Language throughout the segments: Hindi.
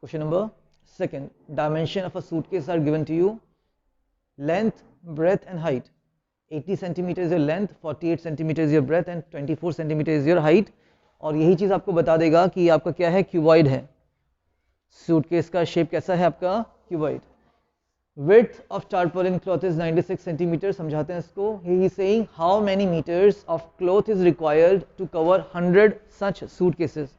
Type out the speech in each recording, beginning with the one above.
Question number second. Dimension of a suitcase are given to you. Length, breadth and height. 80 cm is your length, 48 cm is your breadth and 24 cm is your height. और यही चीज़ आपको बता देगा कि आपका क्या है, क्यूबॉइड है. सूटकेस का शेप कैसा है आपका, cuboid. Width of tarpaulin cloth is 96 cm. समझाते हैं इसको. He is saying how many meters of cloth is required to cover 100 such suitcases.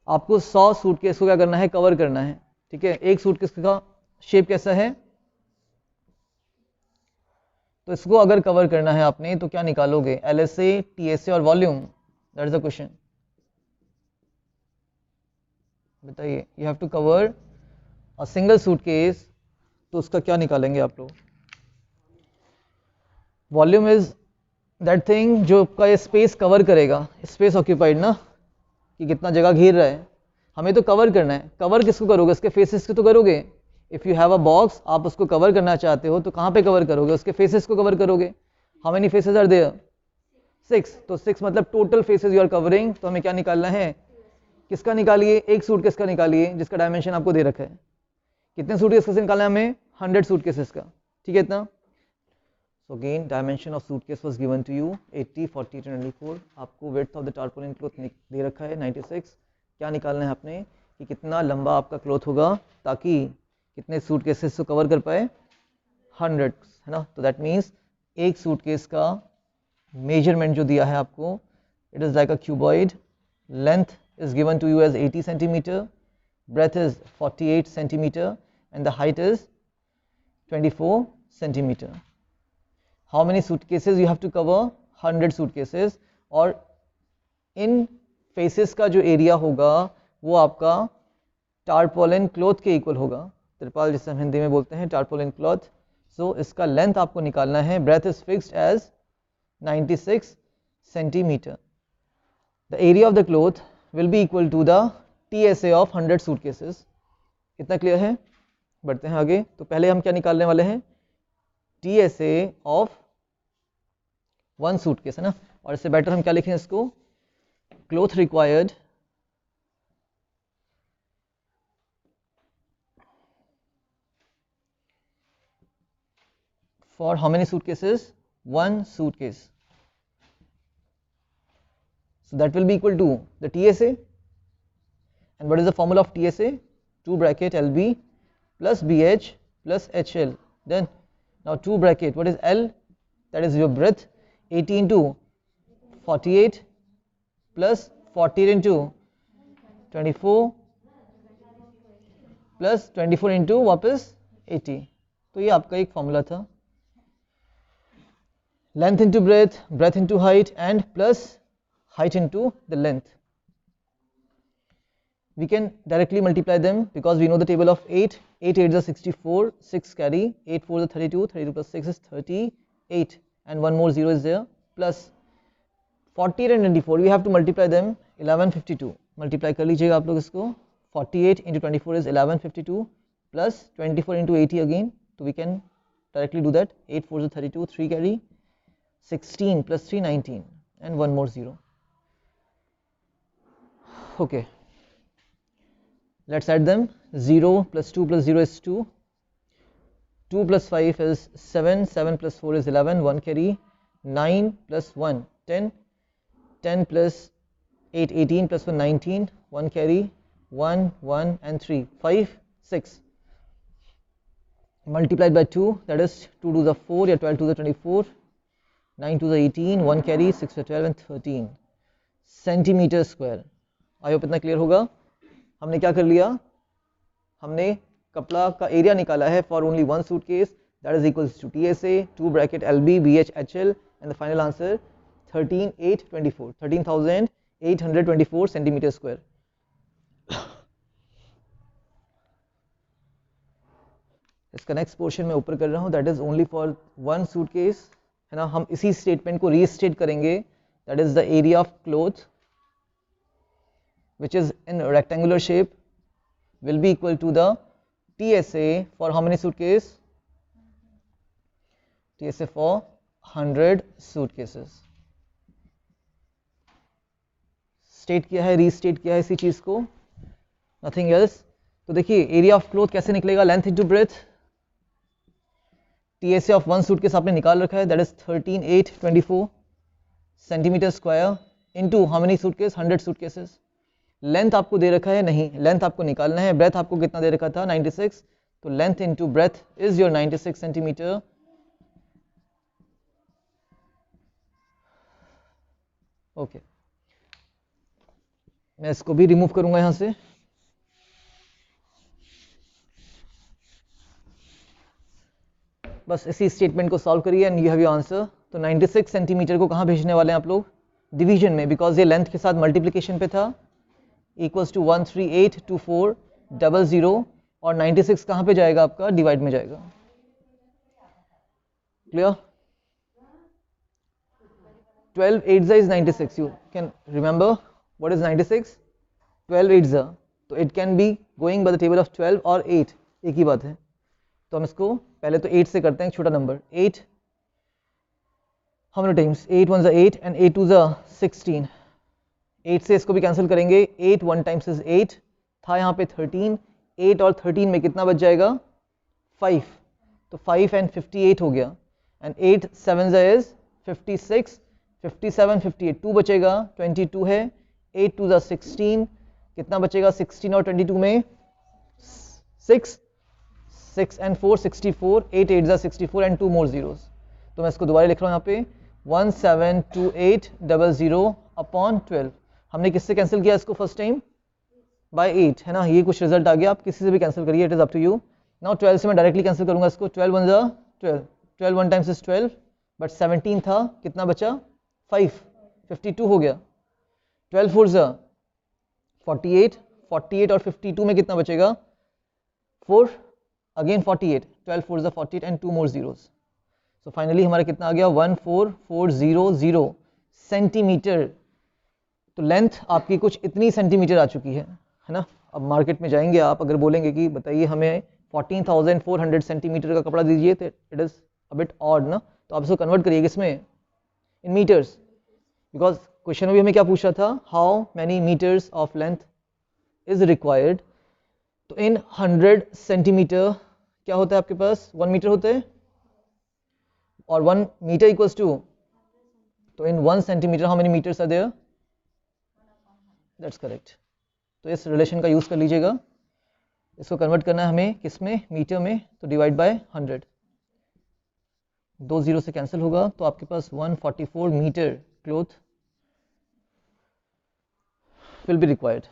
आपको 100 सूटकेस को क्या करना है, कवर करना है. ठीक है, एक सूटकेस का शेप कैसा है, तो इसको अगर कवर करना है आपने तो क्या निकालोगे, LSA, TSA और volume. That is the question. बताइए, you have to cover a single suitcase, तो उसका क्या निकालेंगे आप लोग. वॉल्यूम इज दैट थिंग जो आपका ये स्पेस कवर करेगा, स्पेस ऑक्यूपाइड ना, कि कितना जगह घेर रहा है. हमें तो कवर करना है. कवर किसको करोगे, उसके फेसेस को तो करोगे. If you have a box, आप उसको कवर करना चाहते हो तो कहाँ पे कवर करोगे, उसके फेसेस को कवर करोगे. How many faces are there, 6. तो 6 मतलब total faces you are covering. तो हमें क्या निकालना है, किसका निकालिए, एक सूटकेस का निकालिए जिसका डायमेंशन आपको दे रखा है. कितने सूटकेस निकालना है हमें, 100 सूटकेसेस का. ठीक है, इतना. So again, dimension of suitcase was given to you 80, 40, 24. आपको width of the tarpaulin cloth दे रखा है 96. क्या निकालना है आपने कि कितना लंबा आपका क्लॉथ होगा ताकि कितने सूटकेसेस को कवर कर पाए, 100 है ना. तो दैट मीन्स एक सूटकेस का मेजरमेंट जो दिया है आपको, it is like a cuboid. Length is given to you as 80 centimetre, breadth is 48 centimeter and the height is 24 centimeter. How many suitcases you have to cover, 100 suitcases. और इन फेसेस का जो एरिया होगा वो आपका टारपोलिन क्लॉथ के इक्वल होगा. तिरपाल जिसे हम हिंदी में बोलते हैं, टारपोलिन क्लॉथ. सो इसका लेंथ आपको निकालना है. Breadth is fixed as 96 centimetre. The area of the cloth will be equal to the TSA of 100 suitcases. इतना क्लियर है. बढ़ते हैं आगे. तो पहले हम क्या निकालने वाले हैं, TSA ऑफ 1 सूटकेस, है ना. और इससे बेटर हम क्या लिखें इसको, cloth required for how many suitcases, 1 suitcase. So that will be equal to the TSA. And what is the formula of TSA? 2 bracket LB plus BH plus HL. Then now 2 bracket, what is L? That is your breadth. 80 into 48 plus 48 into 24 plus 24 into वापस 80. तो ये आपका एक फॉर्मूला था. Length into breadth, breadth into height and plus height into the length. We can directly multiply them because we know the table of 8. 8 8 is 64, 6 carry, 8 4 is 32, 32 plus 6 is 38 and one more 0 is there, plus 48 and 24 we have to multiply them. 1152 multiply कर लीजिएगा आप लोग इसको. 48 into 24 is 1152 plus 24 into 80 again, so we can directly do that. 8 4 is 32, 3 carry, 16 plus 3 19 and one more 0. Okay, let's add them. 0 plus 2 plus 0 is 2. 2 plus 5 is 7. 7 plus 4 is 11. 1 carry. 9 plus 1 10. 10 plus 8 18 plus 1 19. 1 carry. 1 1 and 3 5 6. Multiplied by 2, that is 2 to the 4, yeah, 12 to the 24. 9 to the 18. 1 carry. 6 to the 12 and 13 centimeter square. I hope इतना क्लियर होगा. हमने क्या कर लिया, हमने कपड़ा का एरिया निकाला है for only 1 suitcase. That is equals to TSA 2 bracket LB BH HL and the final answer 13,824 13,824 centimetre square. इसका नेक्स्ट पोर्शन मैं ऊपर कर रहा हूँ, that is only for 1 suitcase, है ना. हम इसी स्टेटमेंट को रीस्टेट करेंगे. That is the area of cloth which is in rectangular shape will be equal to the TSA for how many suitcases? TSA for 100 suitcases. State किया है, रीस्टेट किया है इसी चीज़ को, नथिंग एल्स. तो देखिए एरिया ऑफ क्लोथ कैसे निकलेगा, length into breadth, TSA of one suitcase आपने निकाल रखा है, that is 13,824 centimetre square into how many suitcase, 100 suitcases. Length आपको दे रखा है नहीं, लेंथ आपको निकालना है। ब्रेथ आपको कितना दे रखा था, 96, तो length into breadth is your 96 centimetre. Okay, मैं इसको भी रिमूव करूंगा यहां से। बस इसी स्टेटमेंट को सॉल्व करिए and you have your answer. तो 96 सेंटीमीटर को कहाँ भेजने वाले हैं आप लोग, डिवीजन में, बिकॉज ये लेंथ के साथ मल्टीप्लिकेशन पे था, इक्वल्स टू 1382400, और 96 कहाँ पे जाएगा आपका, डिवाइड में जाएगा। Clear? 12 8 is 96, you can remember what is 96, 12 8 तो it can be going by the table of 12 और 8, एक ही बात है। तो हम इसको पहले तो 8 से करते हैं, छोटा number 8, how many times, 8 1 8 and 8 2 16, 8 से इसको भी कैंसिल करेंगे, 8 1 times is 8 था यहाँ पे 13, 8 और 13 में कितना बच जाएगा, 5, तो 5 and 58 हो गया, एंड 8 7 is 56, 57 58 2 बचेगा, 22 है, 8 2 16, कितना बचेगा 16 और 22 में 6, 6 and 4 64, 8 8 64 एंड 2 more zeros। तो मैं इसको दोबारा लिख रहा हूँ यहाँ पे 172800 अपॉन 12। हमने किससे कैंसिल किया इसको फर्स्ट टाइम, बाय 8 है ना, ये कुछ रिजल्ट आ गया, आप किसी से भी कैंसिल करिए, it is up to you. Now 12 से मैं डायरेक्टली कैंसिल करूंगा इसको, 12 1 12, 12 1 टाइम्स इज 12, बट 17 था, कितना बचा 5, 52 हो गया, 12 4 48, 48 और 52 में कितना बचेगा 4, again 48, 12 4 48 and 2 more zeros। So finally हमारा कितना आ गया 14400 सेंटीमीटर। तो लेंथ आपकी कुछ इतनी सेंटीमीटर आ चुकी है ना। अब मार्केट में जाएंगे आप, अगर बोलेंगे कि बताइए हमें 14,400 सेंटीमीटर का कपड़ा दीजिए, तो it is a bit odd ना, तो आप इसको कन्वर्ट करिए किसमें, इन मीटर्स, बिकॉज क्वेश्चन में भी हमें क्या पूछा था, how many metres of length is required. तो इन 100 सेंटीमीटर क्या होता है आपके पास, 1 मीटर होते हैं, और 1 मीटर इक्वल्स टू, तो in 1 centimetre how many metres are there, that's correct. तो इस रिलेशन का यूज कर लीजिएगा, इसको कन्वर्ट करना है हमें किस में, मीटर में, तो डिवाइड बाय 100, 2 0 से कैंसिल होगा, तो आपके पास 144 metre cloth will be required.